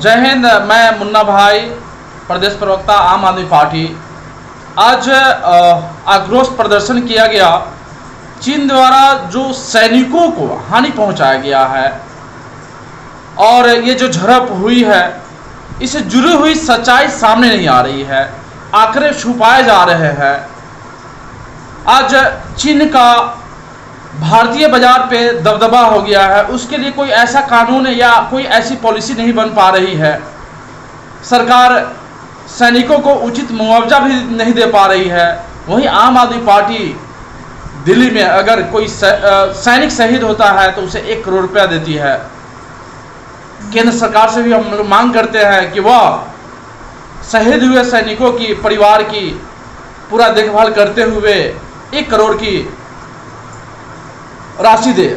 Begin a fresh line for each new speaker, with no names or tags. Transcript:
जय हिंद। मैं मुन्ना भाई, प्रदेश प्रवक्ता आम आदमी पार्टी। आज आक्रोश प्रदर्शन किया गया। चीन द्वारा जो सैनिकों को हानि पहुंचाया गया है और ये जो झड़प हुई है, इससे जुड़ी हुई सच्चाई सामने नहीं आ रही है, आंकड़े छुपाए जा रहे हैं। आज चीन का भारतीय बाजार पे दबदबा हो गया है। उसके लिए कोई ऐसा कानून या कोई ऐसी पॉलिसी नहीं बन पा रही है। सरकार सैनिकों को उचित मुआवजा भी नहीं दे पा रही है। वहीं आम आदमी पार्टी दिल्ली में अगर कोई सैनिक शहीद होता है तो उसे 1 करोड़ रुपया देती है। केंद्र सरकार से भी हम लोग मांग करते हैं कि वह शहीद हुए सैनिकों की परिवार की पूरा देखभाल करते हुए 1 करोड़ की राशि दे।